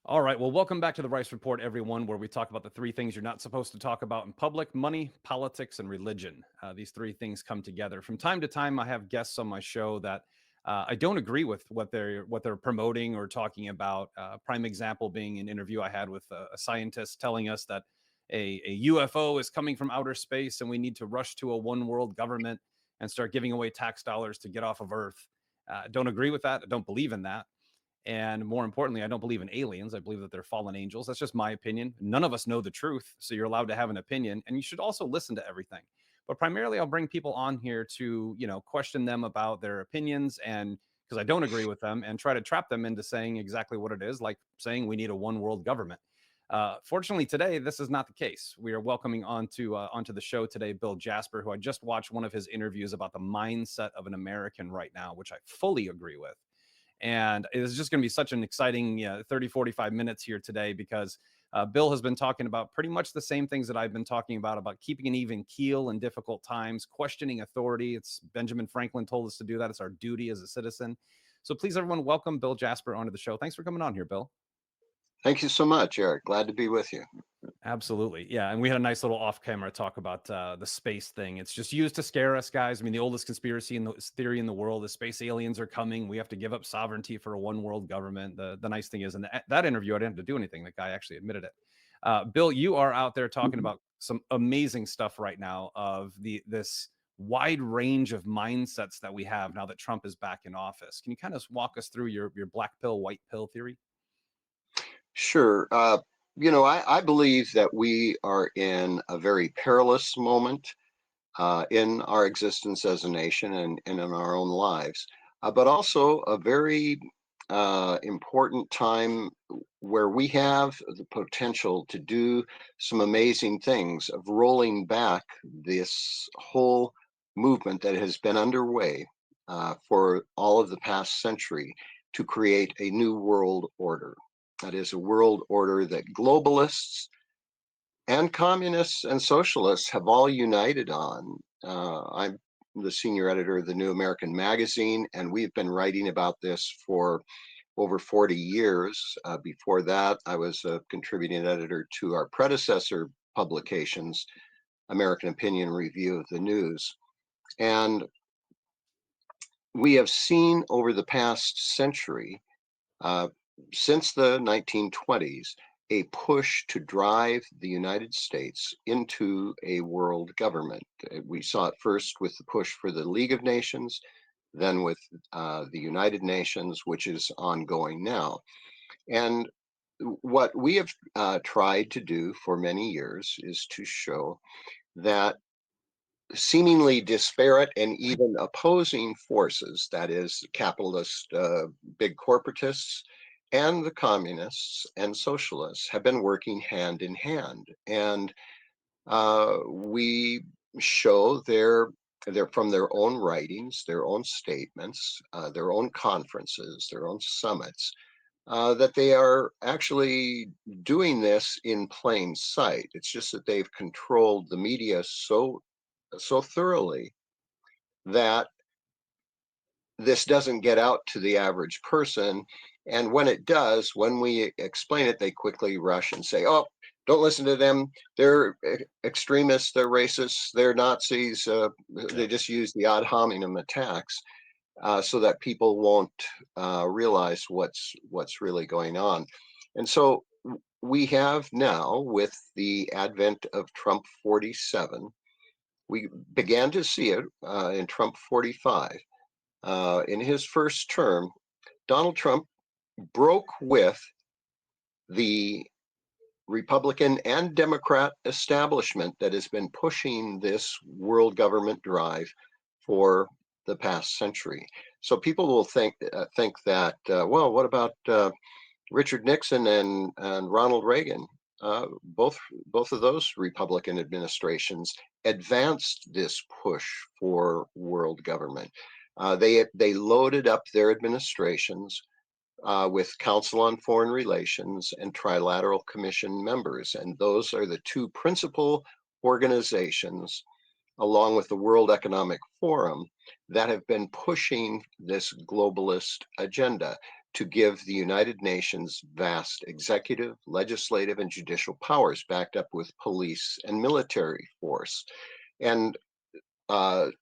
All right. Well, welcome back to the Rice Report, everyone, where we talk about the three things you're not supposed to talk about in public: money, politics, and religion. These three things come together. From time to time, I have guests on my show that I don't agree with what they're promoting or talking about. Prime example being an interview I had with a scientist telling us that a UFO is coming from outer space and we need to rush to a one world government and start giving away tax dollars to get off of Earth. Don't agree with that. I don't believe in that. And more importantly, I don't believe in aliens. I believe that they're fallen angels. That's just my opinion. None of us know the truth. So you're allowed to have an opinion and you should also listen to everything. But primarily, I'll bring people on here to, question them about their opinions and because I don't agree with them and try to trap them into saying exactly what it is, like saying we need a one world government. Fortunately, today, this is not the case. We are welcoming onto the show today Bill Jasper, who I just watched one of his interviews about the mindset of an American right now, which I fully agree with. And it's just going to be such an exciting 30, 45 minutes here today because Bill has been talking about pretty much the same things that I've been talking about keeping an even keel in difficult times, questioning authority. It's Benjamin Franklin told us to do that. It's our duty as a citizen. So please, everyone, welcome Bill Jasper onto the show. Thanks for coming on here, Bill. Thank you so much, Eric. Glad to be with you. Absolutely. Yeah. And we had a nice little off camera talk about the space thing. It's just used to scare us, guys. I mean, the oldest conspiracy and theory in the world is space aliens are coming. We have to give up sovereignty for a one world government. The nice thing is, in that interview, I didn't have to do anything. The guy actually admitted it. Bill, you are out there talking about some amazing stuff right now of this wide range of mindsets that we have now that Trump is back in office. Can you kind of walk us through your black pill, white pill theory? Sure. I believe that we are in a very perilous moment in our existence as a nation and in our own lives, but also a very important time where we have the potential to do some amazing things of rolling back this whole movement that has been underway for all of the past century to create a new world order. That is a world order that globalists and communists and socialists have all united on. I'm the senior editor of the New American Magazine, and we've been writing about this for over 40 years. Before that, I was a contributing editor to our predecessor publications, American Opinion Review of the News. And we have seen over the past century, uh, since the 1920s, a push to drive the United States into a world government. We saw it first with the push for the League of Nations, then with the United Nations, which is ongoing now. And what we have tried to do for many years is to show that seemingly disparate and even opposing forces, that is, capitalist big corporatists and the communists and socialists, have been working hand in hand. And we show their from their own writings, their own statements, their own conferences, their own summits, that they are actually doing this in plain sight. It's just that they've controlled the media so thoroughly that this doesn't get out to the average person. And when it does, when we explain it, they quickly rush and say, oh, don't listen to them. They're extremists, they're racists, they're Nazis. They just use the ad hominem attacks so that people won't realize what's really going on. And so we have now, with the advent of Trump 47, we began to see it in Trump 45. In his first term, Donald Trump broke with the Republican and Democrat establishment that has been pushing this world government drive for the past century. So people will think that well, what about Richard Nixon and Ronald Reagan? Both of those Republican administrations advanced this push for world government. They loaded up their administrations with Council on Foreign Relations and Trilateral Commission members. And those are the two principal organizations, along with the World Economic Forum, that have been pushing this globalist agenda to give the United Nations vast executive, legislative, and judicial powers backed up with police and military force. And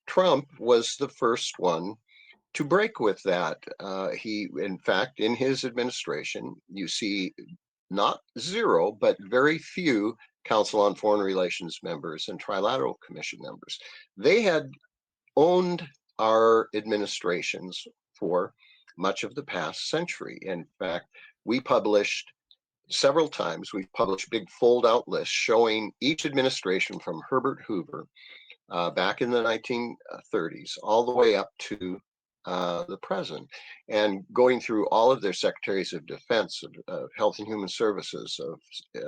Trump was the first one to break with that. He, in fact, in his administration, you see not zero, but very few Council on Foreign Relations members and Trilateral Commission members. They had owned our administrations for much of the past century. In fact, we published several times, we've published big fold-out lists showing each administration from Herbert Hoover back in the 1930s all the way up to the present, and going through all of their secretaries of defense, of health and human services, of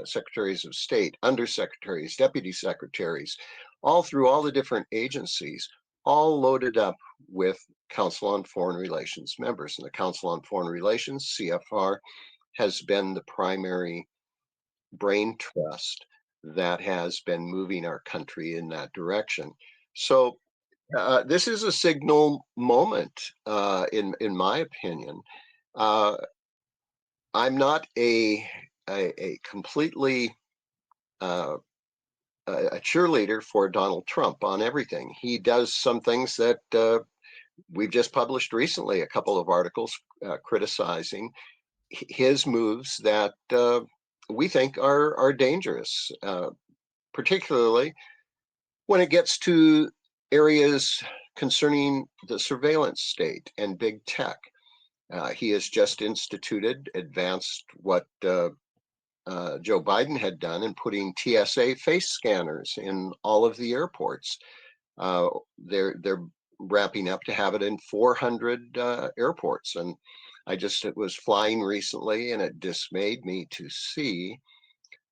secretaries of state, undersecretaries, deputy secretaries, all through all the different agencies, all loaded up with Council on Foreign Relations members. And the Council on Foreign Relations, CFR, has been the primary brain trust that has been moving our country in that direction. So this is a signal moment, in my opinion. I'm not a completely a cheerleader for Donald Trump on everything. He does some things that we've just published recently, a couple of articles criticizing his moves that we think are dangerous, particularly when it gets to areas concerning the surveillance state and big tech. He has just advanced what Joe Biden had done in putting TSA face scanners in all of the airports. They're wrapping up to have it in 400 airports. And it was flying recently, and it dismayed me to see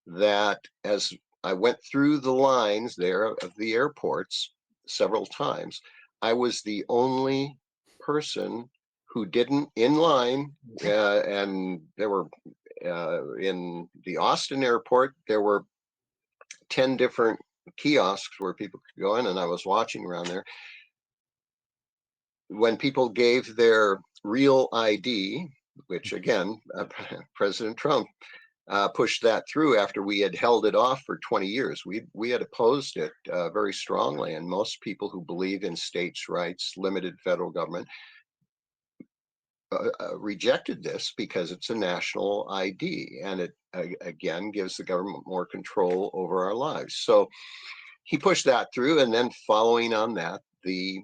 that as I went through the lines there of the airports several times, I was the only person who didn't in line, and there were in the Austin airport, there were 10 different kiosks where people could go in, and I was watching around there. When people gave their real ID, which again, President Trump pushed that through after we had held it off for 20 years. We had opposed it very strongly, and most people who believe in states' rights, limited federal government, rejected this because it's a national ID, and it again gives the government more control over our lives. So he pushed that through, and then following on that, the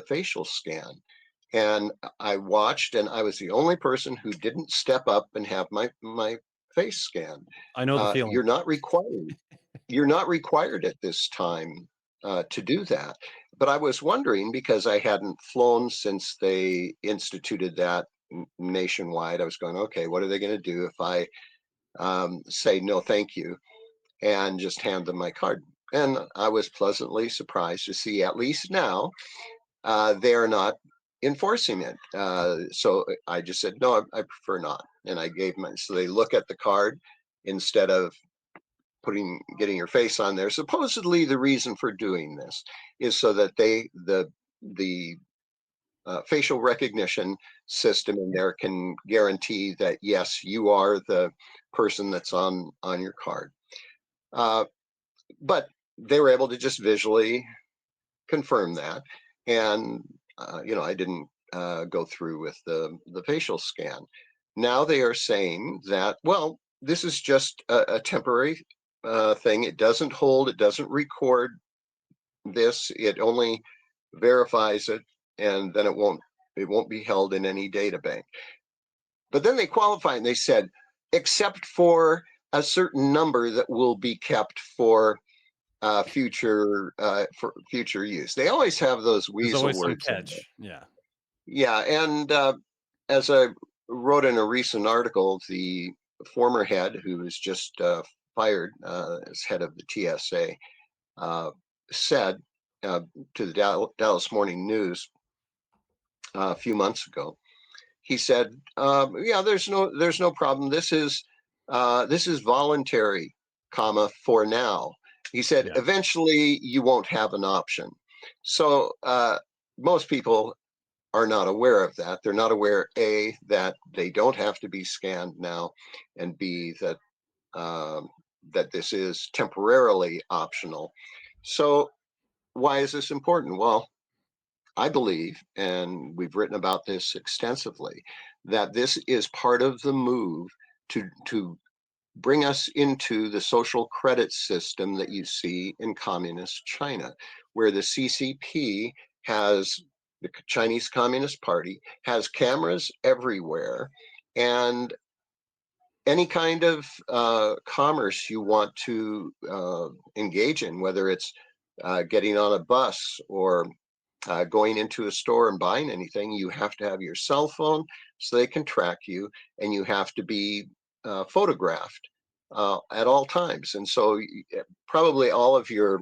facial scan. And I watched, and I was the only person who didn't step up and have my face scanned. I know the feeling. You're not required. You're not required at this time to do that. But I was wondering, because I hadn't flown since they instituted that nationwide. I was going, okay, what are they going to do if I say no, thank you, and just hand them my card? And I was pleasantly surprised to see, at least now, they are not enforcing it. So I just said, no, I prefer not. And I gave them, so they look at the card instead of getting your face on there. Supposedly the reason for doing this is so that the facial recognition system in there can guarantee that, yes, you are the person that's on your card. But they were able to just visually confirm that. And, I didn't go through with the facial scan. Now they are saying that, well, this is just a temporary thing. It doesn't record this. It only verifies it, and then it won't be held in any data bank. But then they qualify, and they said, except for a certain number that will be kept for future use. They always have those weasel words. Catch. Yeah, and as I wrote in a recent article, the former head, who was just fired as head of the TSA, said to the Dallas Morning News a few months ago. He said, "Yeah, there's no problem. This is voluntary, for now." He said, "Eventually, you won't have an option." So most people are not aware of that. They're not aware, A, that they don't have to be scanned now, and B, that this is temporarily optional. So why is this important? Well, I believe, and we've written about this extensively, that this is part of the move to bring us into the social credit system that you see in communist China, where the CCP has, the Chinese Communist Party has cameras everywhere, and any kind of commerce you want to engage in, whether it's getting on a bus or going into a store and buying anything, you have to have your cell phone so they can track you, and you have to be photographed at all times. And so probably all of your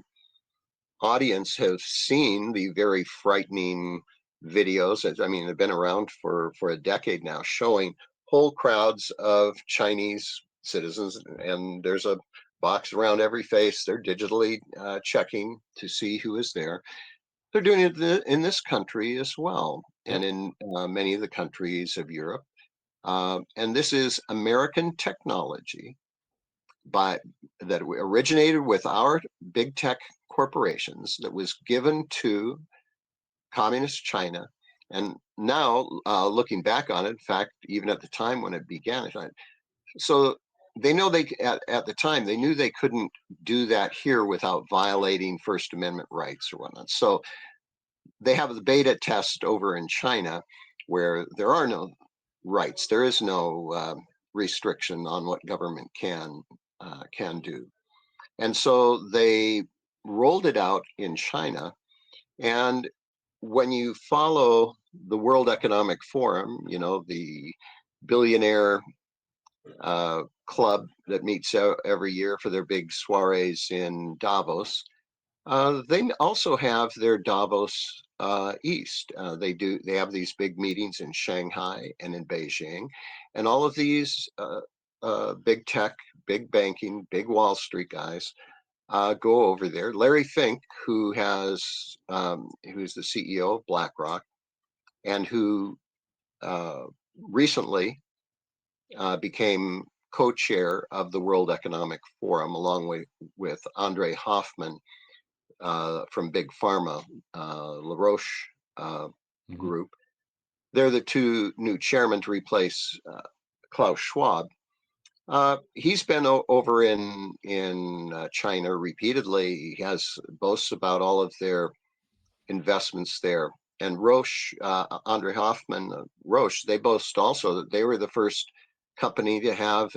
audience have seen the very frightening videos. I mean, they've been around for a decade now, showing whole crowds of Chinese citizens, and there's a box around every face. They're digitally checking to see who is there. They're doing it in this country as well, and Yep. in many of the countries of Europe. And this is American technology by that originated with our big tech corporations, that was given to communist China. And now, looking back on it, in fact, even at the time when it began, so they know at the time they knew they couldn't do that here without violating First Amendment rights or whatnot. So they have the beta test over in China, where there are no rights. There is no restriction on what government can do. And so they rolled it out in China. And when you follow the World Economic Forum, you know, the billionaire club that meets every year for their big soirees in Davos, they also have their Davos East. They have these big meetings in Shanghai and in Beijing, and all of these big tech, big banking, big Wall Street guys go over there. Larry Fink, who's the CEO of BlackRock, and who recently became co-chair of the World Economic Forum, along with Andre Hoffman from Big Pharma, LaRoche Hmm. Group. They're the two new chairmen to replace Klaus Schwab. He's been over in China repeatedly. He has boasts about all of their investments there. And Roche, Andre Hoffman, Roche, they boast also that they were the first company to have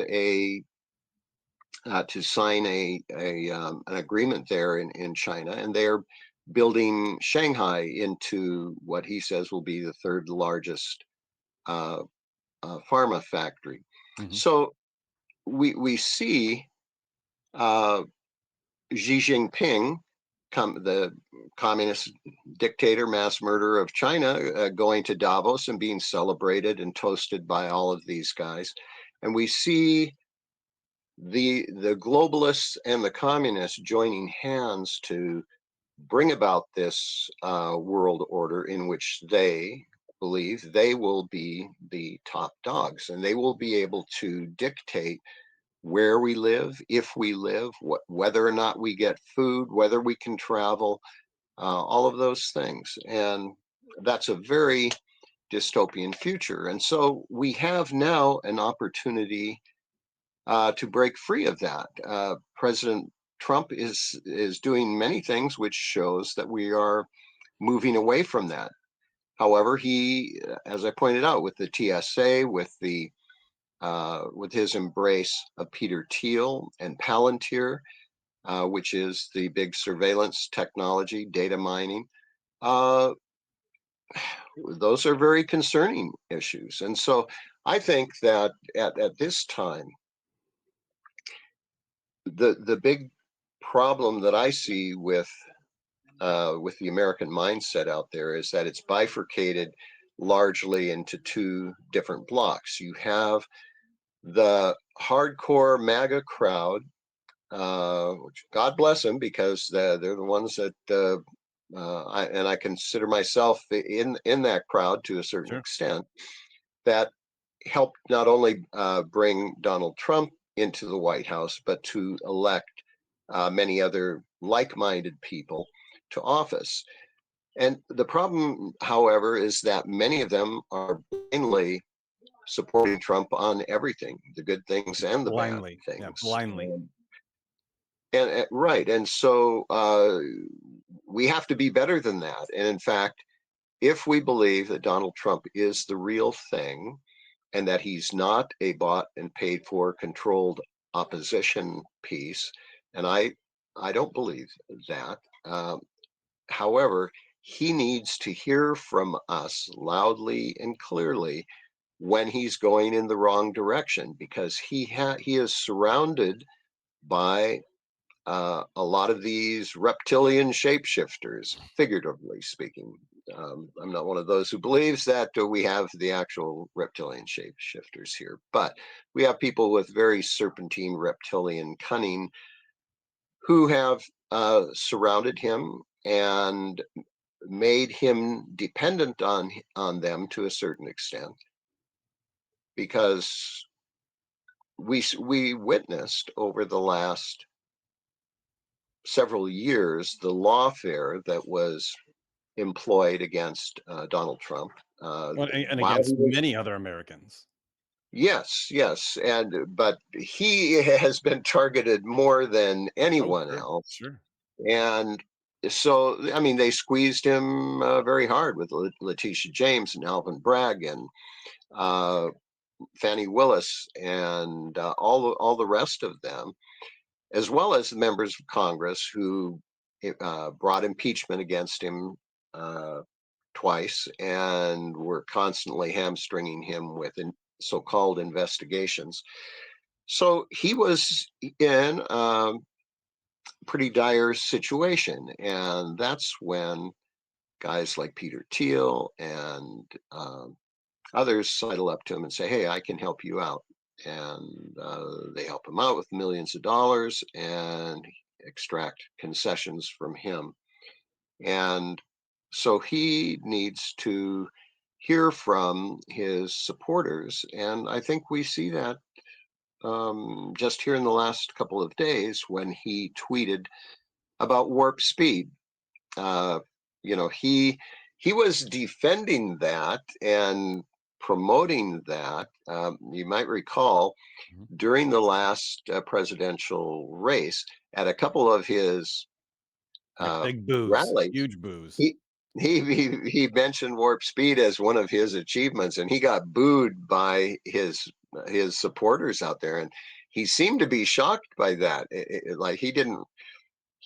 to sign an agreement there in China, and they're building Shanghai into what he says will be the third largest uh, pharma factory. Hmm. So we see uh, Xi Jinping, the communist dictator, mass murderer of China, going to Davos and being celebrated and toasted by all of these guys, and we see the globalists and the communists joining hands to bring about this world order in which they believe they will be the top dogs, and they will be able to dictate where we live, if we live, whether or not we get food, whether we can travel, all of those things. And that's a very dystopian future. And so we have now an opportunity to break free of that. President Trump is doing many things which shows that we are moving away from that. However, he, as I pointed out, with the TSA, with his embrace of Peter Thiel and Palantir, which is the big surveillance technology, data mining, uh, those are very concerning issues. And so I think that at this time, the big problem that I see with the American mindset out there is that it's bifurcated largely into two different blocks. You have the hardcore MAGA crowd, which God bless them, because they're the ones that and I consider myself in that crowd to a certain Sure. extent, that helped not only bring Donald Trump into the White House, but to elect many other like-minded people to office. And the problem, however, is that many of them are blindly supporting Trump on everything, the good things and the bad Blindly. Yeah, things. blindly. And right, and so we have to be better than that. And in fact, if we believe that Donald Trump is the real thing and that he's not a bought and paid for controlled opposition piece, and I don't believe that. However, he needs to hear from us loudly and clearly when he's going in the wrong direction, because he is surrounded by a lot of these reptilian shapeshifters, figuratively speaking. I'm not one of those who believes that we have the actual reptilian shapeshifters here, but we have people with very serpentine reptilian cunning who have surrounded him and made him dependent on them to a certain extent, because we witnessed over the last several years the lawfare that was employed against Donald Trump Well, and while he against was. many other Americans. Yes, yes, and but he has been targeted more than Oh, anyone sure. else, Sure. and so I mean they squeezed him very hard with Letitia James and Alvin Bragg and uh, Fannie Willis and all the rest of them, as well as the members of Congress who brought impeachment against him uh, twice and were constantly hamstringing him with so-called investigations. So he was in a pretty dire situation, and that's when guys like Peter Thiel and others sidle up to him and say, "Hey, I can help you out." And they help him out with millions of dollars and extract concessions from him. And so he needs to hear from his supporters. And I think we see that just here in the last couple of days when he tweeted about warp speed. Uh, he was defending that and promoting that. You might recall Mhm. during the last presidential race at a couple of his Yeah, big boos, rallies, huge boos. he he mentioned warp speed as one of his achievements, and he got booed by his supporters out there, and he seemed to be shocked by that. Like he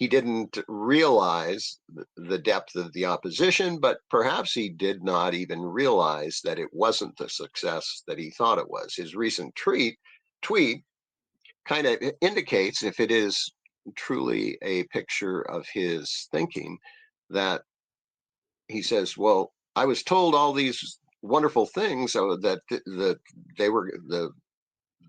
didn't realize the depth of the opposition, but perhaps he did not even realize that it wasn't the success that he thought it was. His recent tweet kind of indicates, if it is truly a picture of his thinking, that he says, "Well, I was told all these wonderful things that they were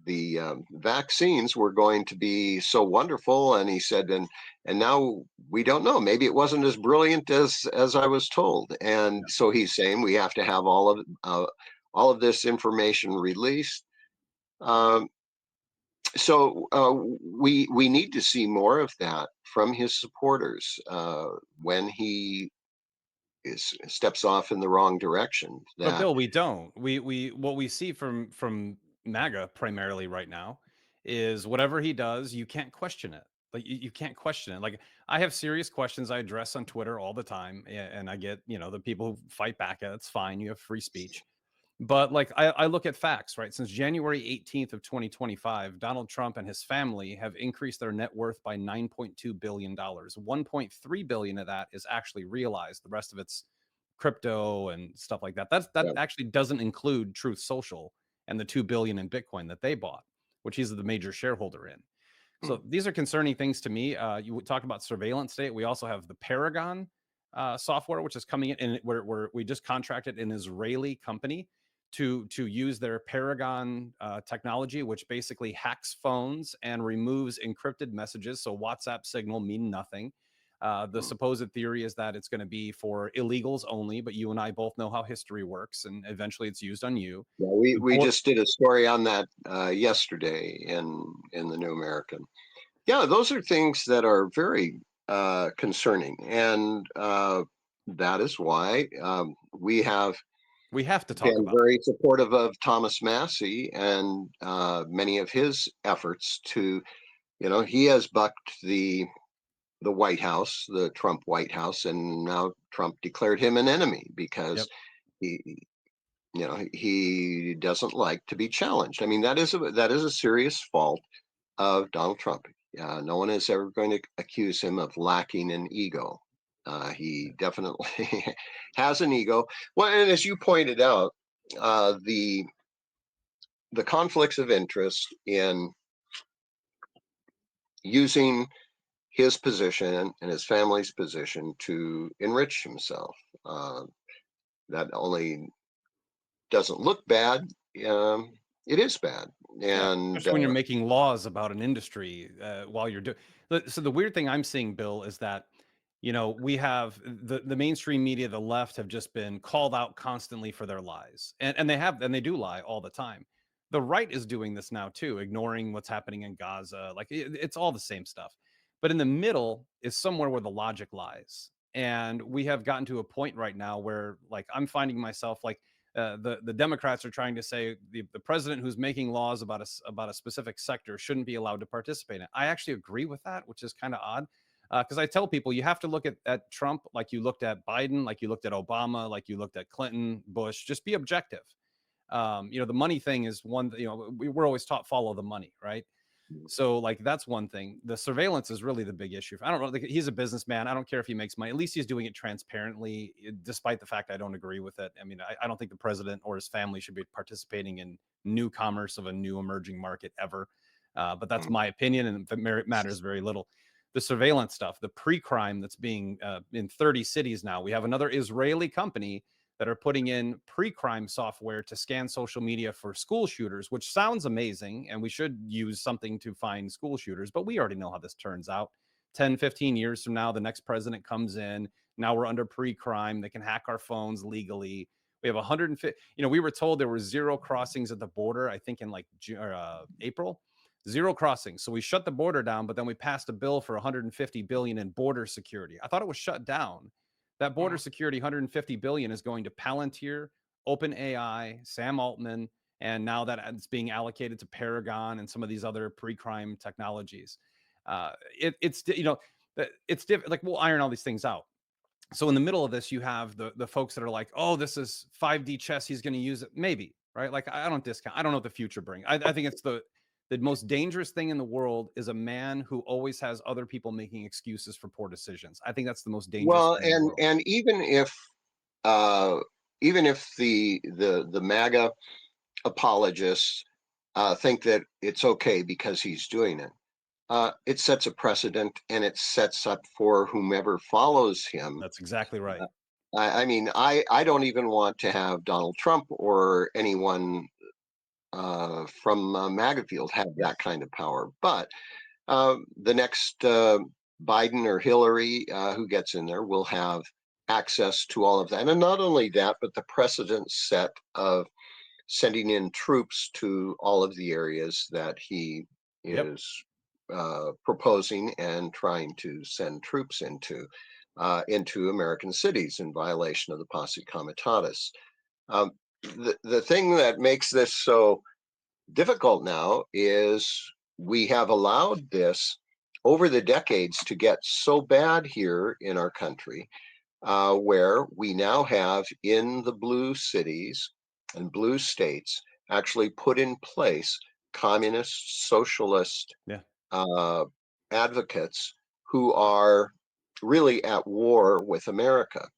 the vaccines were going to be so wonderful," and he said, and now we don't know. Maybe it wasn't as brilliant as I was told. And Yeah. so he's saying we have to have all of this information released. Um, so we need to see more of that from his supporters when he steps off in the wrong direction. But That Bill, we don't. We what we see from MAGA primarily right now is whatever he does, you can't question it. Like you can't question it. Like I have serious questions I address on Twitter all the time, and I get the people who fight back at it. It's fine. You have free speech. But like I look at facts, right? Since January 18th of 2025, Donald Trump and his family have increased their net worth by $9.2 billion. 1.3 billion of that is actually realized. The rest of it's crypto and stuff like that. That yeah. actually doesn't include Truth Social and the 2 billion in Bitcoin that they bought, which he's the major shareholder in. So these are concerning things to me. You talk about surveillance state. We also have the Paragon software, which is coming in, and where we just contracted an Israeli company to use their Paragon technology, which basically hacks phones and removes encrypted messages. So WhatsApp signal mean nothing. The supposed theory is that it's going to be for illegals only, but you and I both know how history works, and eventually it's used on you. Yeah, we The we board, just did a story on that yesterday in the New American. Yeah, those are things that are very concerning, and that is why we have we have to talk been about very supportive of Thomas Massey and many of his efforts to, he has bucked the White House, the Trump White House, and now Trump declared him an enemy it. because Yep. he, he doesn't like to be challenged. I mean, that is a serious fault of Donald Trump. No one is ever going to accuse him of lacking an ego. He definitely has an ego. Well, and as you pointed out, the conflicts of interest in using his position and his family's position to enrich himself. Uh, that only doesn't look bad. It is bad, Yeah, and especially when you're making laws about an industry while you're doing. So the weird thing I'm seeing, Bill, is that we have the mainstream media, the left, have just been called out constantly for their lies, and they do lie all the time. The right is doing this now too, ignoring what's happening in Gaza. Like it's all the same stuff, but in the middle is somewhere where the logic lies, and we have gotten to a point right now where, like, I'm finding myself like the Democrats are trying to say the president who's making laws about a specific sector shouldn't be allowed to participate in it. I actually agree with that, which is kind of odd, because I tell people you have to look at Trump like you looked at Biden, like you looked at Obama, like you looked at Clinton, Bush. Just be objective. The money thing is one. We're always taught follow the money, right? So, like, that's one thing. The surveillance is really the big issue. I don't know. Like, he's a businessman. I don't care if he makes money. At least he's doing it transparently, despite the fact I don't agree with it. I mean, I don't think the president or his family should be participating in new commerce of a new emerging market ever. But that's my opinion, and it matters very little. The surveillance stuff, the pre-crime that's being in 30 cities now. We have another Israeli company that are putting in pre-crime software to scan social media for school shooters, which sounds amazing. And we should use something to find school shooters, but we already know how this turns out. 10, 15 years from now, the next president comes in. Now we're under pre-crime. They can hack our phones legally. We have 150, we were told there were zero crossings at the border, I think in like April, zero crossings. So we shut the border down, but then we passed a bill for 150 billion in border security. I thought it was shut down. That border security 150 billion is going to Palantir, OpenAI, Sam Altman, and now that it's being allocated to Paragon and some of these other pre-crime technologies. It's like we'll iron all these things out. So in the middle of this, you have the folks that are like, oh, this is 5D chess. He's going to use it, maybe, right? Like I don't discount. I don't know what the future brings. I think it's the most dangerous thing in the world is a man who always has other people making excuses for poor decisions. I think that's the most dangerous well, thing in the and world. and uh, even if the MAGA apologists think that it's okay because he's doing it, it sets a precedent, and it sets up for whomever follows him. That's exactly right. I mean, I don't even want to have Donald Trump or anyone from MAGA field have that kind of power. But the next Biden or Hillary who gets in there will have access to all of that. And not only that, but the precedent set of sending in troops to all of the areas that he Yep. is proposing and trying to send troops into American cities in violation of the Posse Comitatus. The thing that makes this so difficult now is we have allowed this over the decades to get so bad here in our country, where we now have in the blue cities and blue states actually put in place communist, socialist Yeah. uh, advocates who are really at war with America.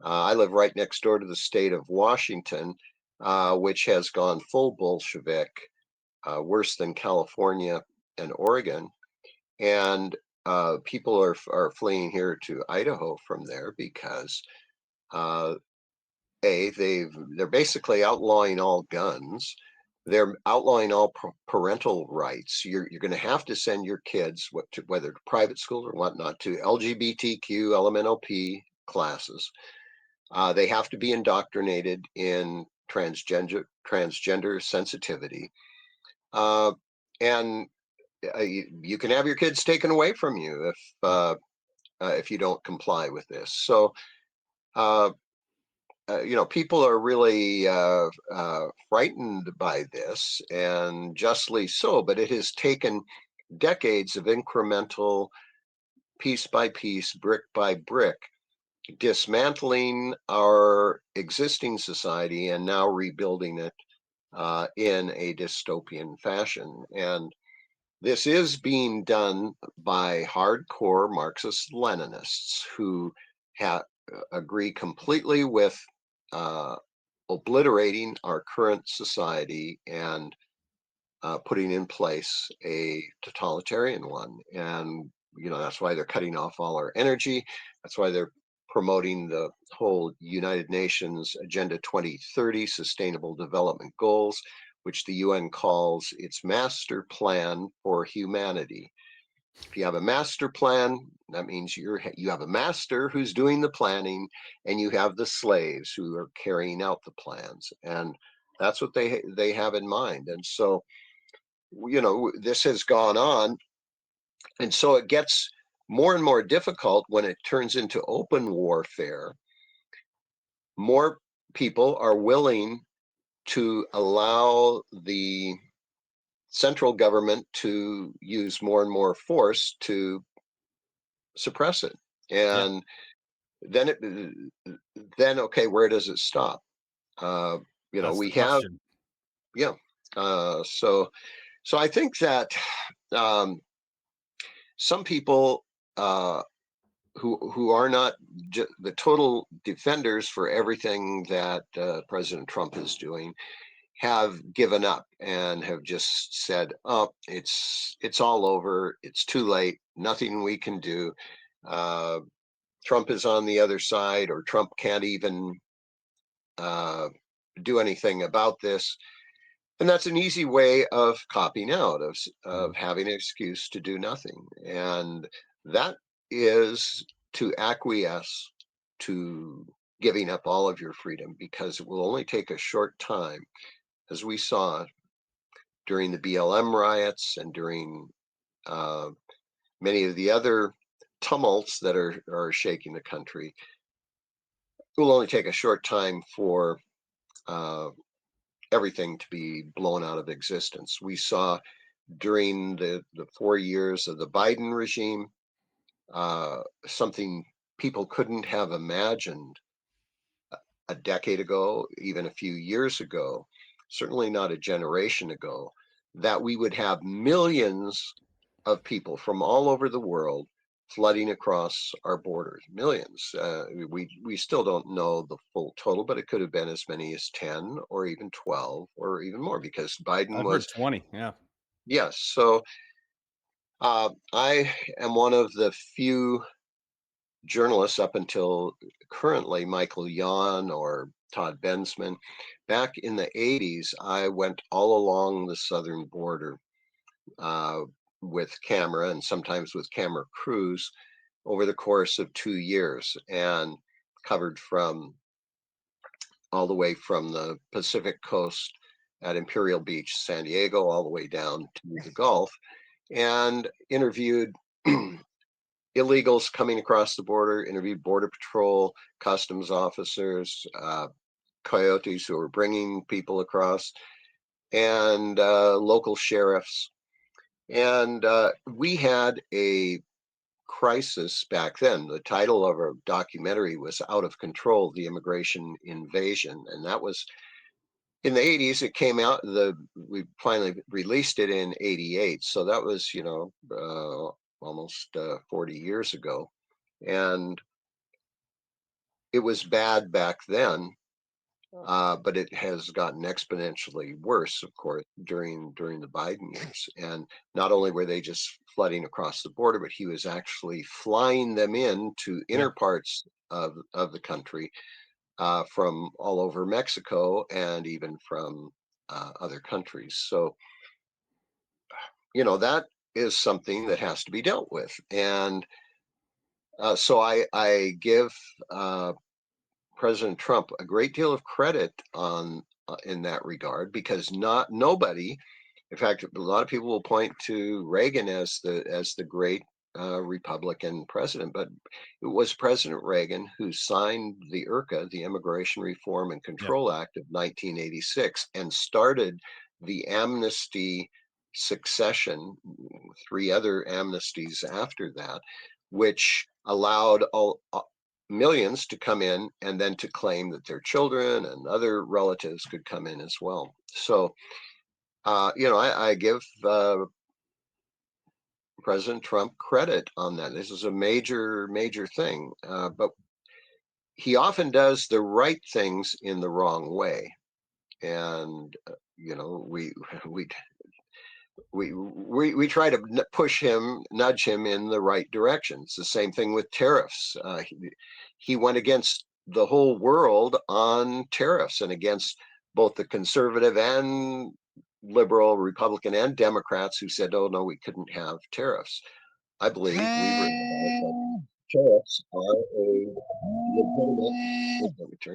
I live right next door to the state of Washington, which has gone full Bolshevik, worse than California and Oregon. And people are fleeing here to Idaho from there because they're basically outlawing all guns. They're outlawing all parental rights. You're going to have to send your kids, whether to private schools or whatnot, to LGBTQ, LMNOP classes. They have to be indoctrinated in transgender sensitivity, and you can have your kids taken away from you if you don't comply with this. So. Uh, People are really frightened by this, and justly so. But it has taken decades of incremental, piece by piece, brick by brick, dismantling our existing society and now rebuilding it in a dystopian fashion. And this is being done by hardcore Marxist Leninists who agree completely with uh, obliterating our current society and putting in place a totalitarian one. And, that's why they're cutting off all our energy. That's why they're promoting the whole United Nations Agenda 2030 Sustainable Development Goals, which the UN calls its master plan for humanity. If you have a master plan, that means you have a master who's doing the planning, and you have the slaves who are carrying out the plans, and that's what they have in mind. And so, this has gone on, and so it gets more and more difficult when it turns into open warfare. More people are willing to allow the central government to use more and more force to suppress it. Yeah, And then okay, where does it stop? Uh, that's the we have, question. yeah. So I think that um, some people uh, who are not the total defenders for everything that President Trump is doing have given up and have just said, "Oh, it's all over. It's too late. Nothing we can do. Uh, Trump is on the other side, or Trump can't even uh, do anything about this." And that's an easy way of copying out, Mm. of having an excuse to do nothing. And that is to acquiesce to giving up all of your freedom, because it will only take a short time, as we saw during the BLM riots and during uh, many of the other tumults that are shaking the country. It will only take a short time for uh, everything to be blown out of existence. We saw during the 4 years of the Biden regime, something people couldn't have imagined a decade ago, even a few years ago, certainly not a generation ago, that we would have millions of people from all over the world flooding across our borders. Millions. We still don't know the full total, but it could have been as many as 10 or even 12 or even more, because Biden I've was, heard 20. Yeah. yes. So I am one of the few journalists up until currently, Michael Yon or Todd Bensman. Back in the 80s, I went all along the southern border uh, with camera and sometimes with camera crews over the course of 2 years, and covered from all the way from the Pacific coast at Imperial Beach, San Diego, all the way down to the Gulf, and interviewed illegals coming across the border, interviewed Border Patrol, customs officers, coyotes who were bringing people across, and local sheriffs. And we had a crisis back then. The title of our documentary was Out of Control, The Immigration Invasion. And that was in the 80s. It came out, we finally released it in 88. So that was, almost 40 years ago. And it was bad back then, but it has gotten exponentially worse, of course, during the Biden years. And not only were they just flooding across the border, but he was actually flying them in to Yeah. inner parts of the country from all over Mexico and even from other countries. So, that is something that has to be dealt with. And so I give President Trump a great deal of credit on in that regard, because not nobody, in fact, a lot of people will point to Reagan as the great Republican president, but it was President Reagan who signed the IRCA, the Immigration Reform and Yeah. Control Act of 1986, and started the amnesty succession, three other amnesties after that, which allowed millions to come in and then to claim that their children and other relatives could come in as well. So, I give President Trump credit on that. This is a major, major thing, but he often does the right things in the wrong way. And we we we try to push him, nudge him in the right direction. It's the same thing with tariffs. He went against the whole world on tariffs, and against both the conservative and liberal, Republican and Democrats, who said, "Oh no, we couldn't have tariffs." I believe we realize that tariffs are a legitimate. Let me turn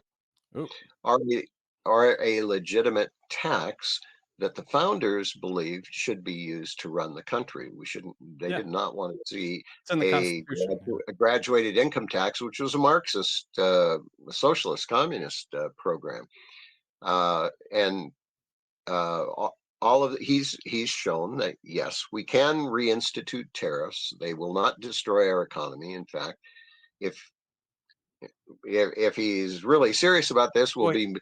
Ooh. are a, are a legitimate tax that the founders believed should be used to run the country. We shouldn't. They Yeah. did not want to see It's in the a, Constitution. Yeah. a graduated income tax, which was a Marxist, socialist, communist program. And all of he's shown that yes, we can reinstitute tariffs. They will not destroy our economy. In fact, if if he's really serious about this, we'll Boy, be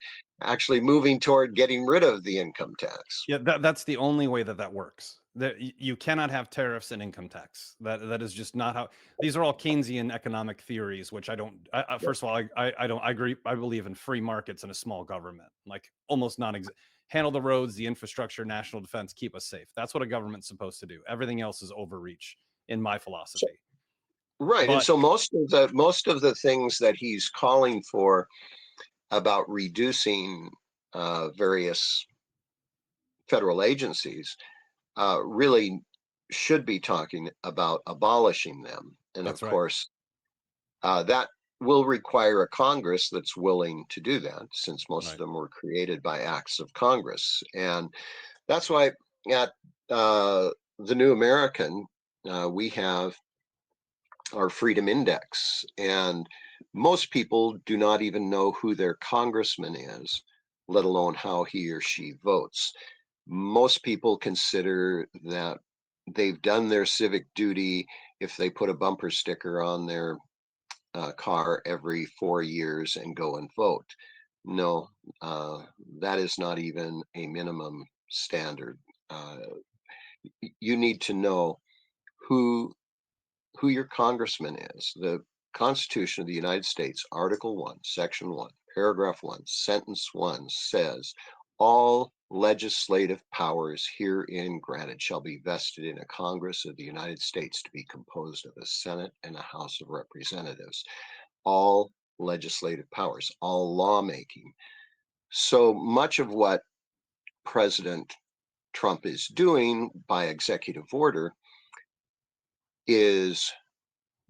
actually moving toward getting rid of the income tax. yeah, that's the only way that that works. That you cannot have tariffs and income tax. That is just not how. These are all Keynesian economic theories, which I don't. First of all, I don't. I agree. I believe in free markets and a small government, like almost non. Handle the roads, the infrastructure, national defense, keep us safe. That's what a government's supposed to do. Everything else is overreach in my So, philosophy. right, and But so most of the things that he's calling for about reducing various federal agencies really should be talking about abolishing them. And of that's right. course, that will require a Congress that's willing to do that, since most of Right. them were created by acts of Congress. And that's why at the New American, we have our Freedom Index. And most people do not even know who their congressman is, let alone how he or she votes. Most people consider that they've done their civic duty if they put a bumper sticker on their car every 4 years and go and vote. No, that is not even a minimum standard. Uh, you need to know who your congressman is. The Constitution of the United States, Article 1, Section 1, Paragraph 1, Sentence 1 says, all legislative powers herein granted shall be vested in a Congress of the United States to be composed of a Senate and a House of Representatives. All legislative powers, all lawmaking. So much of what President Trump is doing by executive order is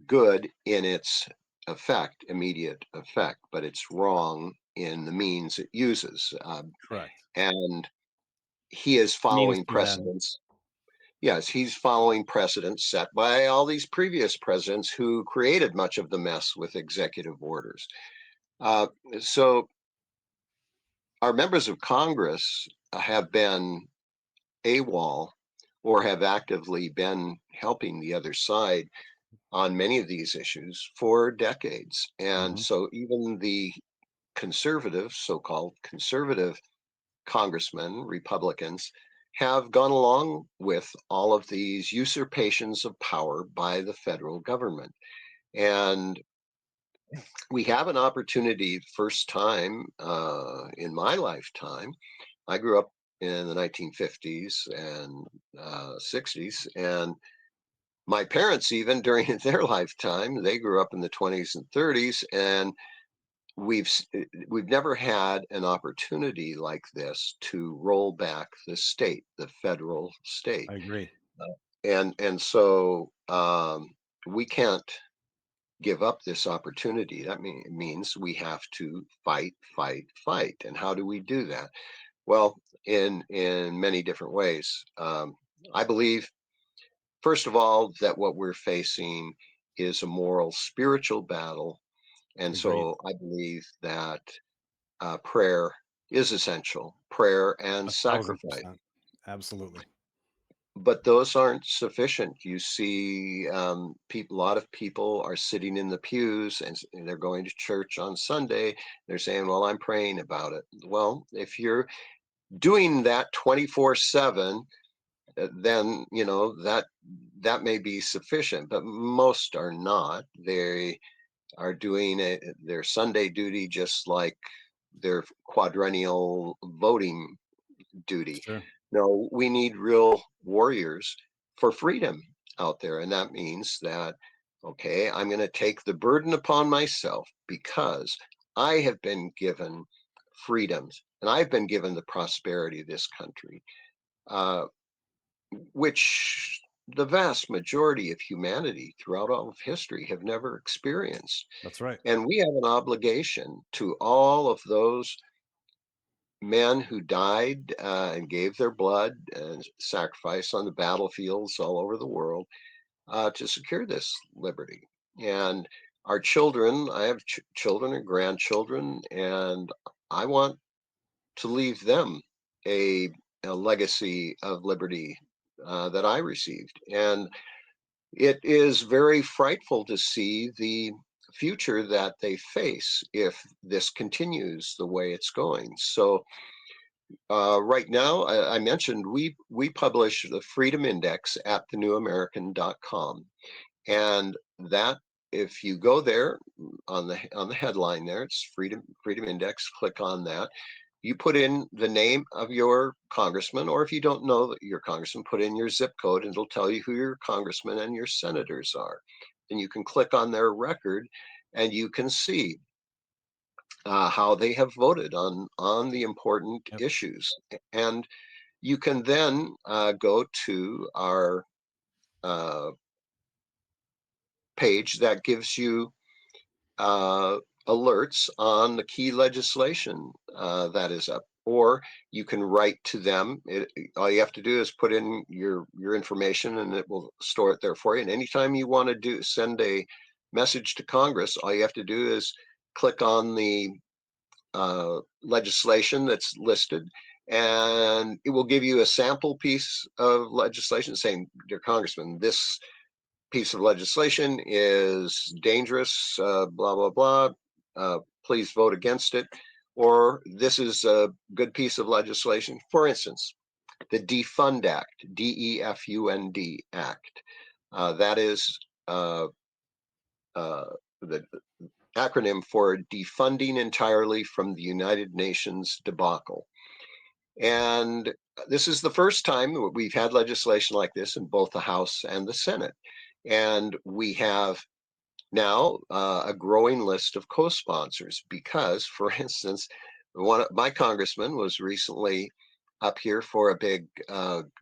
good in its effect, immediate effect, but it's wrong in the means it uses. Correct. And he is Means following to end. precedents. Yes, he's following precedents set by all these previous presidents who created much of the mess with executive orders. Uh, so our members of Congress have been AWOL, or have actively been helping the other side on many of these issues for decades. And Mhm. so even the conservative, so-called conservative congressmen, Republicans, have gone along with all of these usurpations of power by the federal government. And we have an opportunity, first time in my lifetime. I grew up in the 1950s and 60s, and my parents, even during their lifetime, they grew up in the 20s and 30s, and we've never had an opportunity like this to roll back the state, the federal state, I agree. and so we can't give up this opportunity. That means we have to fight, fight, fight. And how do we do that? Well, in many different ways. I believe, first of all, that what we're facing is a moral, spiritual battle, and Agreed. so I believe that prayer is essential. Prayer and sacrifice. 1,000%. Absolutely. But those aren't sufficient. You see, people. A lot of people are sitting in the pews and they're going to church on Sunday. They're saying, "Well, I'm praying about it." Well, if you're doing that 24/7, then that may be sufficient. But most are not. They are doing their Sunday duty just like their quadrennial voting duty. Sure. No, we need real warriors for freedom out there. And that means that, okay, I'm going to take the burden upon myself because I have been given freedoms and I've been given the prosperity of this country, uh, which the vast majority of humanity throughout all of history have never experienced. That's right. And we have an obligation to all of those men who died and gave their blood and sacrifice on the battlefields all over the world to secure this liberty. And our children, I have children and grandchildren, and I want to leave them a, a legacy of liberty that I received. And it is very frightful to see the future that they face if this continues the way it's going. So right now, I mentioned we publish the Freedom Index at thenewamerican.com, and that if you go there on the headline there, it's Freedom Index. Click on that. You put in the name of your congressman, or if you don't know that your congressman, put in your zip code, and it'll tell you who your congressman and your senators are. And you can click on their record, and you can see how they have voted on the important Yep. issues. And you can then go to our uh, page that gives you uh, alerts on the key legislation that is up. Or you can write to them. All you have to do is put in your information, and it will store it there for you. And anytime you want to send a message to Congress, all you have to do is click on the legislation that's listed, and it will give you a sample piece of legislation saying, "Dear Congressman, this piece of legislation is dangerous, blah, blah, blah. Please vote against it." Or this is a good piece of legislation. For instance, the Defund Act, DEFUND Act. That is uh, the acronym for Defunding Entirely from the United Nations Debacle. And this is the first time we've had legislation like this in both the House and the Senate. And we have now a growing list of co-sponsors because, for instance, one of my congressman was recently up here for a big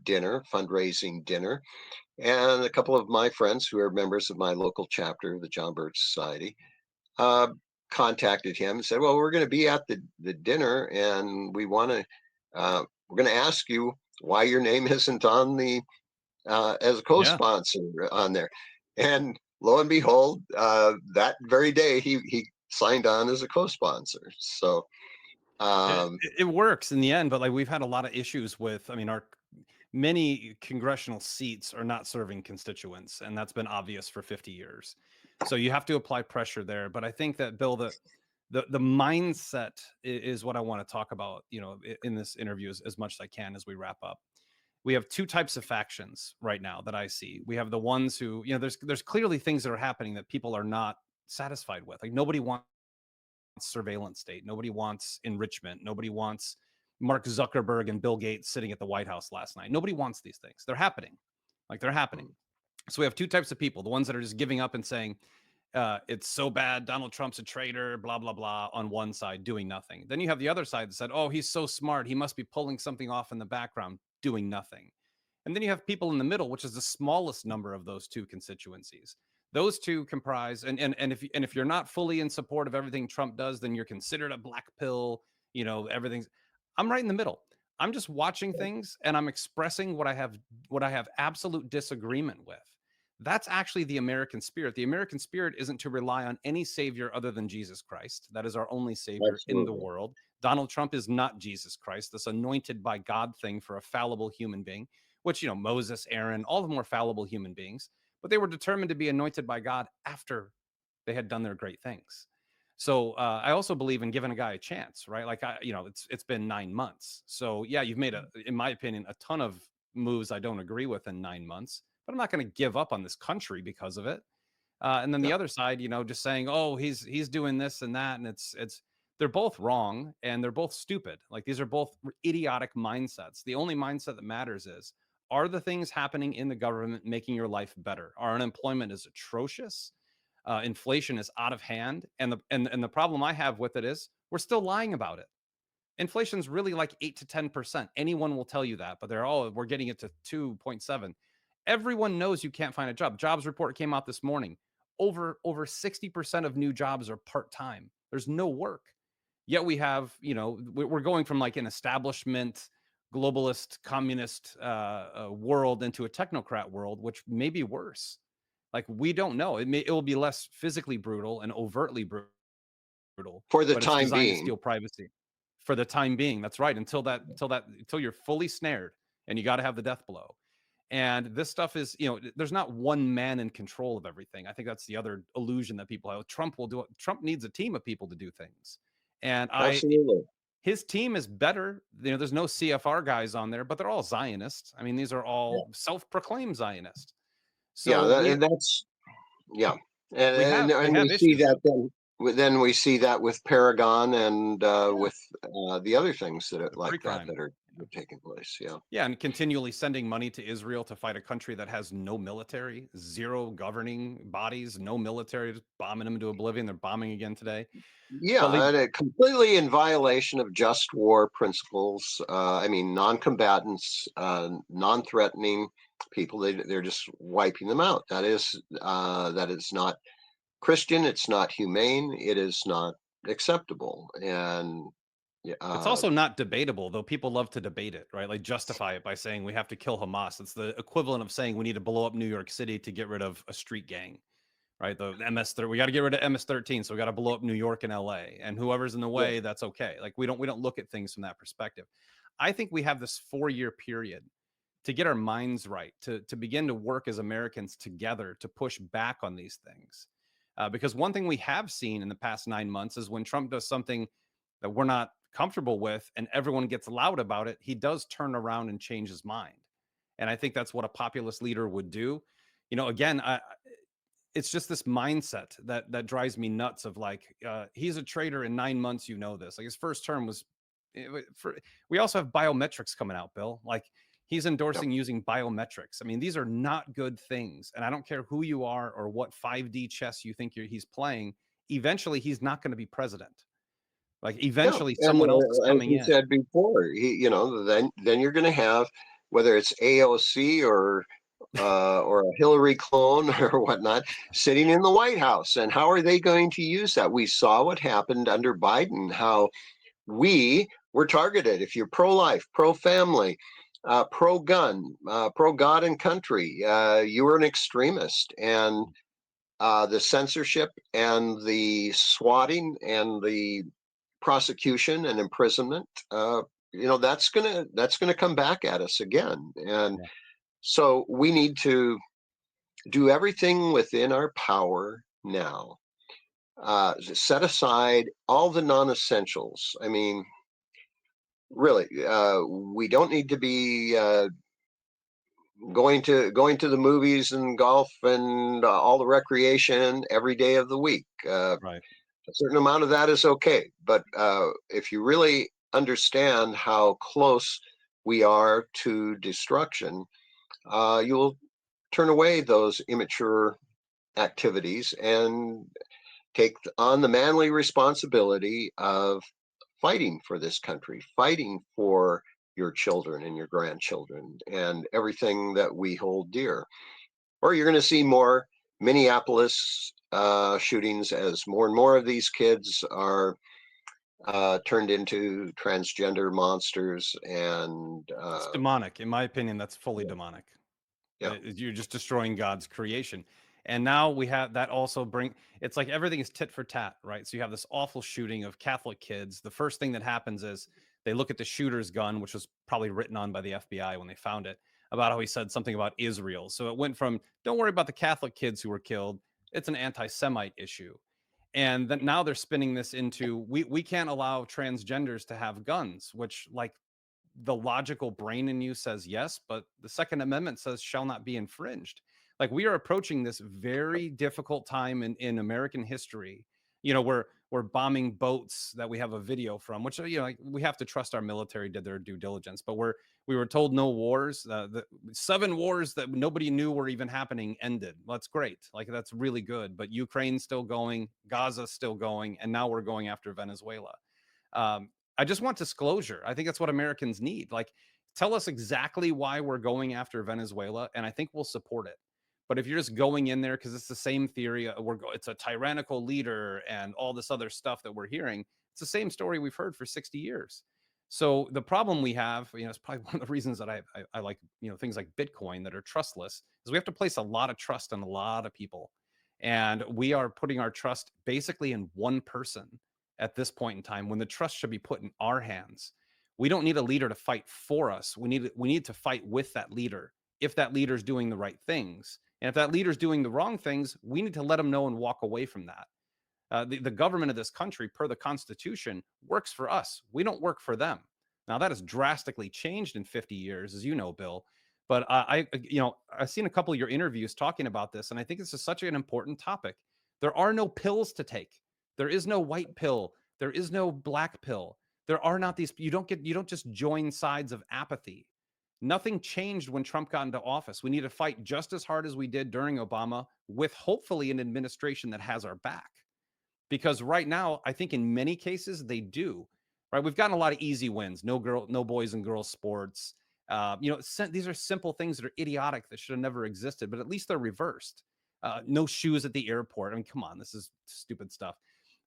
dinner, fundraising dinner, and a couple of my friends who are members of my local chapter of the John Birch Society uh, contacted him and said, "Well, we're going to be at the dinner, and we're going to ask you why your name isn't on the as a Yeah. co-sponsor on there." And lo and behold, that very day he signed on as a co-sponsor. So um, It works in the end, but like we've had a lot of issues with, I mean, our many congressional seats are not serving constituents, and that's been obvious for 50 years. So you have to apply pressure there. But I think that Bill, the mindset is what I want to talk about, in this interview as much as I can as we wrap up. We have two types of factions right now that I see. We have the ones who, there's clearly things that are happening that people are not satisfied with. Like nobody wants surveillance state. Nobody wants enrichment. Nobody wants Mark Zuckerberg and Bill Gates sitting at the White House last night. Nobody wants these things. They're happening. Like they're happening. So we have two types of people: the ones that are just giving up and saying, it's so bad, Donald Trump's a traitor, blah blah blah, on one side, doing nothing. Then you have the other side that said, oh, he's so smart, he must be pulling something off in the background, doing nothing. And then you have people in the middle, which is the smallest number of those two constituencies. Those two comprise, and if you're not fully in support of everything Trump does, then you're considered a black pill. Everything's. I'm right in the middle. I'm just watching things and I'm expressing what I have absolute disagreement with. That's actually the American spirit. The American spirit isn't to rely on any savior other than Jesus Christ. That is our only savior in the Absolutely. world. Donald Trump is not Jesus Christ, this anointed by God thing for a fallible human being, which, Moses, Aaron, all of them were fallible human beings, but they were determined to be anointed by God after they had done their great things. So I also believe in giving a guy a chance, right? Like it's been 9 months. So yeah, you've made in my opinion, a ton of moves I don't agree with in 9 months, but I'm not going to give up on this country because of it. And then the Yeah. other side, just saying, oh, he's doing this and that, and it's they're both wrong and they're both stupid. Like these are both idiotic mindsets. The only mindset that matters is, are the things happening in the government making your life better? Our unemployment is atrocious. Inflation is out of hand, and the problem I have with it is we're still lying about it. Inflation's really like 8 to 10%. Anyone will tell you that, but we're getting it to 2.7. Everyone knows you can't find a job. Jobs report came out this morning. Over 60% of new jobs are part-time. There's no work. Yet we have, we're going from like an establishment, globalist, communist world into a technocrat world, which may be worse. Like we don't know. It will be less physically brutal and overtly brutal, For the but it's time designed to being. steal privacy for the time being. That's right. Until you're fully snared, and you got to have the death blow. And this stuff is, there's not one man in control of everything. I think that's the other illusion that people have. Trump will do it. Trump needs a team of people to do things. And Absolutely. his team is better. There's no CFR guys on there, but they're all Zionists. I mean, these are Yeah. all self-proclaimed Zionists. Yeah. So we And that's, yeah. we have we And we have see issues that though. then we see that with Paragon and Yeah, with the other things that are like that pre-crime. are taking place. Yeah. Yeah, and continually sending money to Israel to fight a country that has no military, zero governing bodies, no military, just bombing them into oblivion. They're bombing again today. But Yeah, and completely in violation of just war principles. I mean, non-combatants, non-threatening people. They're just wiping them out. That is not Christian. It's not humane. It is not acceptable. And it's uh, also not debatable, though people love to debate it, right? Like justify it by saying we have to kill Hamas. It's the equivalent of saying we need to blow up New York City to get rid of a street gang, right? The MS-13, we got to get rid of MS-13, so we got to blow up New York and LA, and whoever's in the yeah, way, that's okay. Like we don't look at things from that perspective. I think we have this 4-year period to get our minds right, to begin to work as Americans together to push back on these things. Because one thing we have seen in the past 9 months is when Trump does something that we're not comfortable with and everyone gets loud about it, he does turn around and change his mind. And I think that's what a populist leader would do. Again, it's just this mindset that drives me nuts of like, he's a traitor in 9 months. This, like his first term was we also have biometrics coming out, Bill. Like he's yeah, endorsing using biometrics. I mean, these are not good things. And I don't care who you are or what 5D chess you think he's playing. Eventually, he's not going to be president. Like yeah. eventually, And someone else is as coming we in. said before, then you're going to have, whether it's AOC or a Hillary clone or whatnot, sitting in the White House. And how are they going to use that? We saw what happened under Biden, how we were targeted. If you're pro-life, pro-family, pro-gun, pro-God and country, you were an extremist. And the censorship and the swatting and the prosecution and imprisonment, that's gonna come back at us again. And Yeah. so we need to do everything within our power now. Set aside all the non-essentials. I mean, really, we don't need to be going to the movies and golf and all the recreation every day of the week. Right. A certain amount of that is okay, but if you really understand how close we are to destruction, you'll turn away those immature activities and take on the manly responsibility of fighting for this country, fighting for your children and your grandchildren and everything that we hold dear. Or you're going to see more Minneapolis shootings as more and more of these kids are turned into transgender monsters. And It's demonic. In my opinion, that's fully yeah, demonic. yeah, You're just destroying God's creation. And now we have that also bring it's like everything is tit for tat, right? So you have this awful shooting of Catholic kids. The first thing that happens is they look at the shooter's gun, which was probably written on by the FBI when they found it, about how he said something about Israel. So it went from don't worry about the Catholic kids who were killed. It's an anti-Semite issue. And then now they're spinning this into we can't allow transgenders to have guns, which like the logical brain in you says yes, but the Second Amendment says shall not be infringed. Like we are approaching this very difficult time in American history. You know, we're bombing boats that we have a video from, which you know, like we have to trust our military did their due diligence. But we were told no wars. The 7 wars that nobody knew were even happening ended. Well, that's great. Like that's really good. But Ukraine's still going, Gaza's still going, and now we're going after Venezuela. I just want disclosure. I think that's what Americans need. Like, tell us exactly why we're going after Venezuela, and I think we'll support it. But if you're just going in there because it's the same theory, it's a tyrannical leader and all this other stuff that we're hearing, it's the same story we've heard for 60 years. So the problem we have, you know, it's probably one of the reasons that I like, you know, things like Bitcoin that are trustless, is we have to place a lot of trust in a lot of people, and we are putting our trust basically in one person at this point in time when the trust should be put in our hands. We don't need a leader to fight for us. We need to fight with that leader if that leader's doing the right things. And if that leader's doing the wrong things, we need to let them know and walk away from that. The government of this country, per the Constitution, works for us. We don't work for them. Now that has drastically changed in 50 years, as you know, Bill. But you know, I've seen a couple of your interviews talking about this, and I think this is such an important topic. There are no pills to take. There is no white pill. There is no black pill. There are not these. You don't just join sides of apathy. Nothing changed when Trump got into office. We need to fight just as hard as we did during Obama, with hopefully an administration that has our back, because right now I think in many cases they do. Right, we've gotten a lot of easy wins. No boys and girls sports. You know, these are simple things that are idiotic that should have never existed, but at least they're reversed. No shoes at the airport. I mean, come on, this is stupid stuff.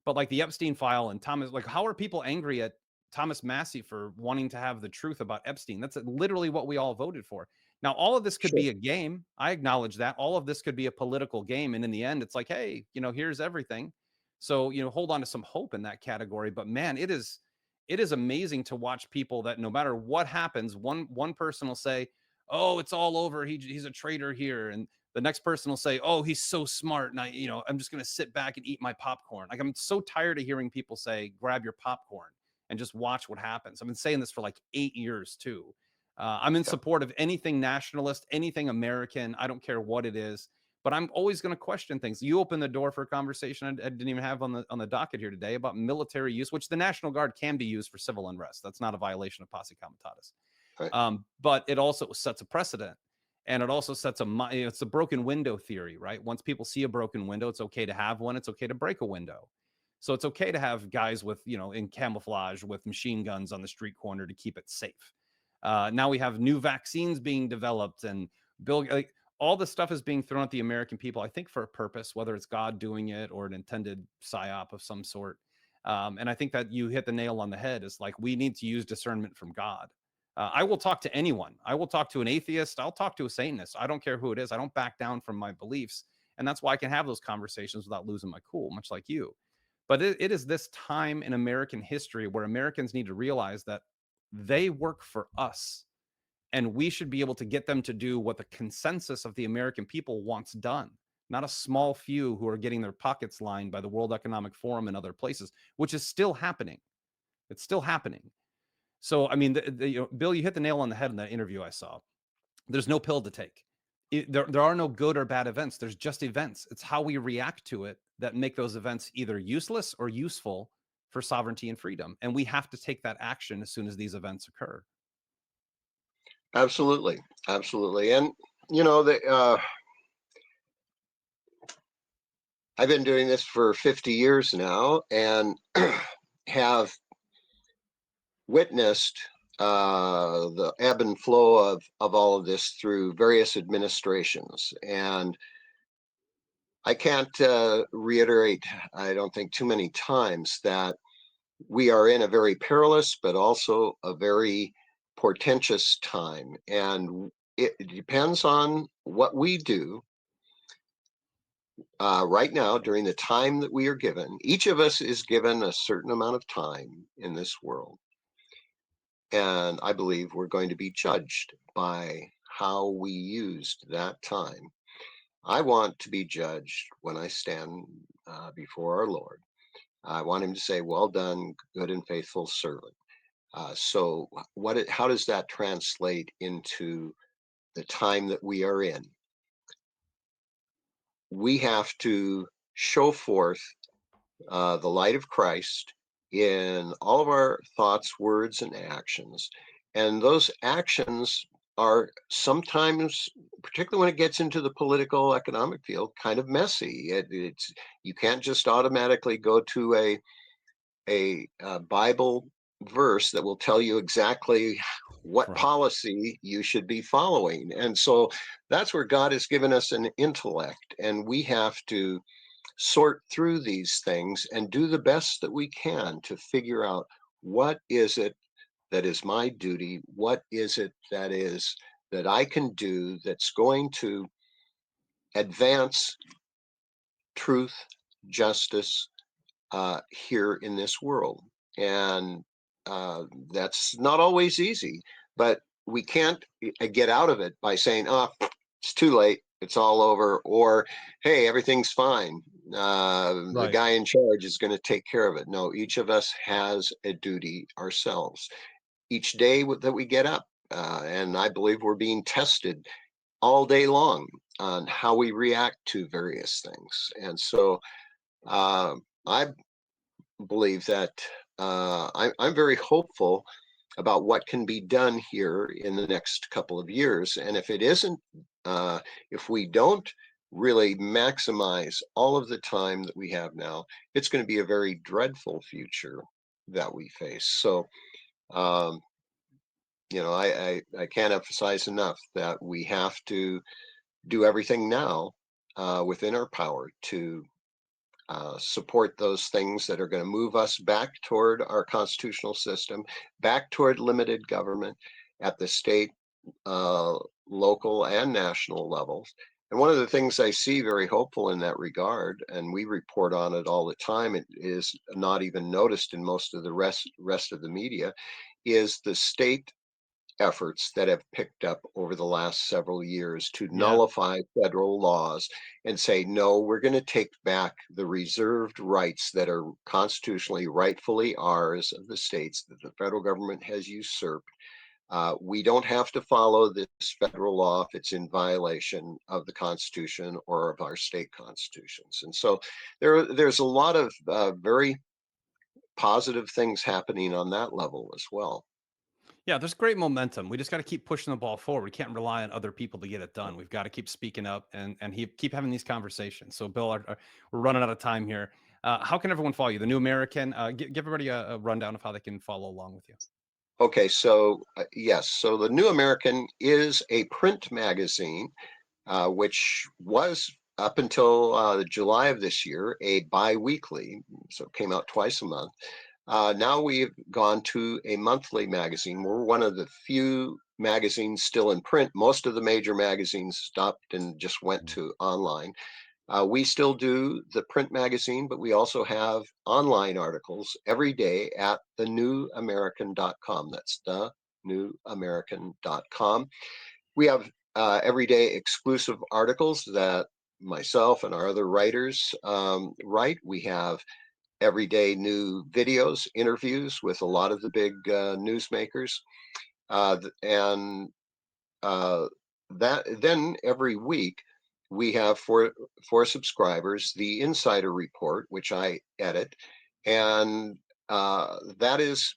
But like the Epstein file and Thomas, like how are people angry at Thomas Massey for wanting to have the truth about Epstein? That's literally what we all voted for. Now, all of this could sure. be a game. I acknowledge that. All of this could be a political game. And in the end, it's like, hey, you know, here's everything. So, you know, hold on to some hope in that category. But man, it is amazing to watch people that no matter what happens, one person will say, "Oh, it's all over. He's a traitor here," and the next person will say, "Oh, he's so smart," and I'm just going to sit back and eat my popcorn. Like I'm so tired of hearing people say, "Grab your popcorn and just watch what happens." I've been saying this for like 8 years too. I'm in Yeah, support of anything nationalist, anything American. I don't care what it is, but I'm always going to question things. You open the door for a conversation I didn't even have on the docket here today about military use, which the National Guard can be used for civil unrest. That's not a violation of posse comitatus. right. But it also sets a precedent, and it also sets it's a broken window theory, right? Once people see a broken window, it's okay to have one. It's okay to break a window. So it's okay to have guys with, you know, in camouflage with machine guns on the street corner to keep it safe. Now we have new vaccines being developed, and Bill, like, all this stuff is being thrown at the American people, I think, for a purpose, whether it's God doing it or an intended psyop of some sort. And I think that you hit the nail on the head. Is like we need to use discernment from God. I will talk to anyone. I will talk to an atheist. I'll talk to a Satanist. I don't care who it is. I don't back down from my beliefs. And that's why I can have those conversations without losing my cool, much like you. But it is this time in American history where Americans need to realize that they work for us, and we should be able to get them to do what the consensus of the American people wants done, not a small few who are getting their pockets lined by the World Economic Forum and other places, which is still happening. It's still happening. So, I mean, Bill, you hit the nail on the head in that interview I saw. There's no pill to take. There are no good or bad events. There's just events. It's how we react to it that make those events either useless or useful for sovereignty and freedom. And we have to take that action as soon as these events occur. Absolutely, absolutely. And you know, I've been doing this for 50 years now and have witnessed the ebb and flow of all of this through various administrations. And I can't reiterate, I don't think, too many times that we are in a very perilous, but also a very portentous time. And it depends on what we do right now during the time that we are given. Each of us is given a certain amount of time in this world. And I believe we're going to be judged by how we used that time. I want to be judged when I stand before our Lord. I want him to say, "Well done, good and faithful servant." So, how does that translate into the time that we are in? We have to show forth the light of Christ in all of our thoughts, words, and actions. And those actions are sometimes, particularly when it gets into the political economic field, kind of messy. It's you can't just automatically go to a Bible verse that will tell you exactly what Right. policy you should be following. And so that's where God has given us an intellect, and we have to sort through these things and do the best that we can to figure out what is it that is my duty, what is it that I can do that's going to advance truth, justice, here in this world. And that's not always easy, but we can't get out of it by saying, "Oh, it's too late, it's all over," or "Hey, everything's fine. The Right. guy in charge is going to take care of it." No, each of us has a duty ourselves each day that we get up. And I believe we're being tested all day long on how we react to various things. And so I believe that I'm very hopeful about what can be done here in the next couple of years. And if it isn't, if we don't really maximize all of the time that we have now, it's going to be a very dreadful future that we face. So, um, I can't emphasize enough that we have to do everything now within our power to support those things that are going to move us back toward our constitutional system, back toward limited government at the state, uh, local, and national levels. And one of the things I see very hopeful in that regard, and we report on it all the time, it is not even noticed in most of the rest of the media, is the state efforts that have picked up over the last several years to Yeah. nullify federal laws and say, no, we're going to take back the reserved rights that are constitutionally, rightfully ours of the states that the federal government has usurped. We don't have to follow this federal law if it's in violation of the Constitution or of our state constitutions. And so there's a lot of very positive things happening on that level as well. Yeah, there's great momentum. We just got to keep pushing the ball forward. We can't rely on other people to get it done. We've got to keep speaking up and keep having these conversations. So, Bill, we're running out of time here. How can everyone follow you? The New American. Give everybody a rundown of how they can follow along with you. Okay, so yes, so the New American is a print magazine, which was up until July of this year a bi-weekly, so it came out twice a month. Now we've gone to a monthly magazine. We're one of the few magazines still in print. Most of the major magazines stopped and just went Mm. to online. We still do the print magazine, but we also have online articles every day at thenewamerican.com. That's thenewamerican.com. We have everyday exclusive articles that myself and our other writers write. We have everyday new videos, interviews with a lot of the big newsmakers. And uh, that then every week we have for subscribers the insider report, which I edit, and that is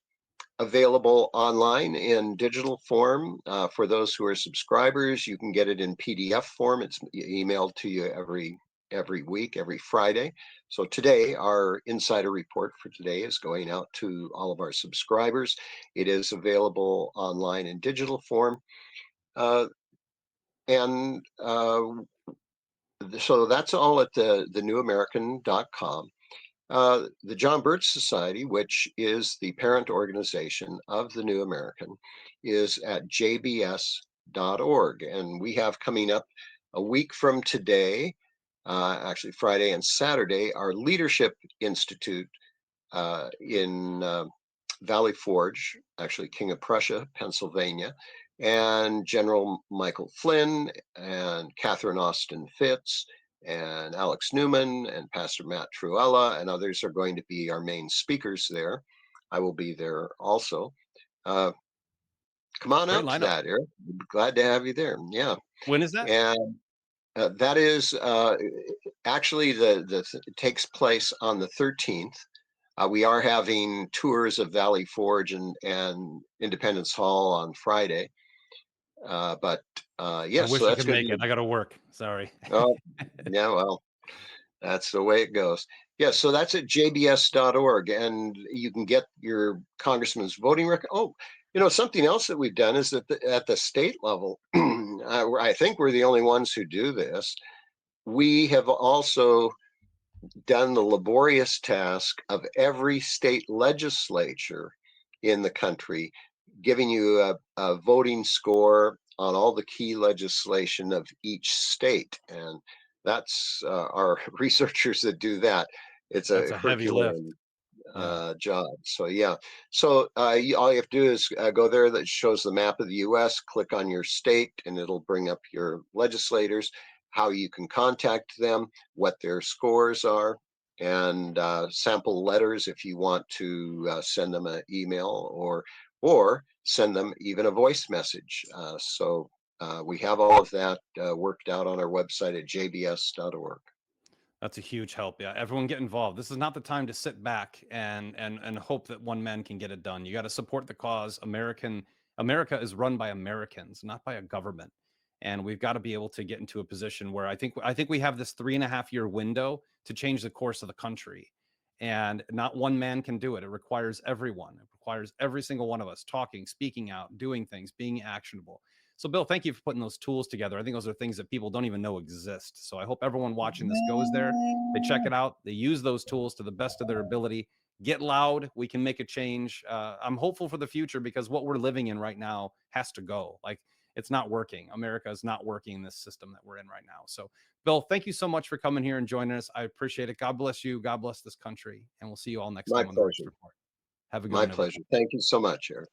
available online in digital form for those who are subscribers. You can get it in PDF form. It's emailed to you every every week, every Friday. So today, our insider report for today is going out to all of our subscribers. It is available online in digital form. Uh, and So that's all at the newamerican.com. The John Birch Society, which is the parent organization of the New American, is at jbs.org. And we have coming up a week from today, actually Friday and Saturday, our Leadership Institute in Valley Forge, actually King of Prussia, Pennsylvania, and General Michael Flynn and Catherine Austin Fitz and Alex Newman and Pastor Matt Truella and others are going to be our main speakers there. I will be there also. Uh, Come on Great out to lineup. that, Eric. Glad to have you there. Yeah. When is that? And that is actually it takes place on the 13th. We are having tours of Valley Forge and Independence Hall on Friday. But I yes, wish so I that's could going to make be, it. I got to work. Sorry. oh, yeah, well, that's the way it goes. Yeah, so that's at jbs.org, and you can get your congressman's voting record. Oh, something else that we've done is that at the state level, I think we're the only ones who do this. We have also done the laborious task of every state legislature in the country, giving you a voting score on all the key legislation of each state. And that's our researchers that do that. It's That's a a heavy lift. Herculean Yeah. job. So yeah. So all you have to do is go there. That shows the map of the U.S. Click on your state, and it'll bring up your legislators, how you can contact them, what their scores are, and sample letters if you want to send them an email or send them even a voice message. We have all of that worked out on our website at jbs.org. That's a huge help. Yeah, everyone get involved. This is not the time to sit back and hope that one man can get it done. You got to support the cause. America is run by Americans, not by a government. And we've got to be able to get into a position where I think we have this 3.5 year window to change the course of the country. And not one man can do it. It requires everyone. It requires every single one of us talking, speaking out, doing things, being actionable. So, Bill, thank you for putting those tools together. I think those are things that people don't even know exist. So, I hope everyone watching this goes there. They check it out. They use those tools to the best of their ability. Get loud. We can make a change. I'm hopeful for the future because what we're living in right now has to go. Like, it's not working. America is not working in this system that we're in right now. So, Bill, thank you so much for coming here and joining us. I appreciate it. God bless you. God bless this country. And we'll see you all next My time on the Rice pleasure. Report. Have a good My one, everyone. pleasure. Thank you so much, Eric.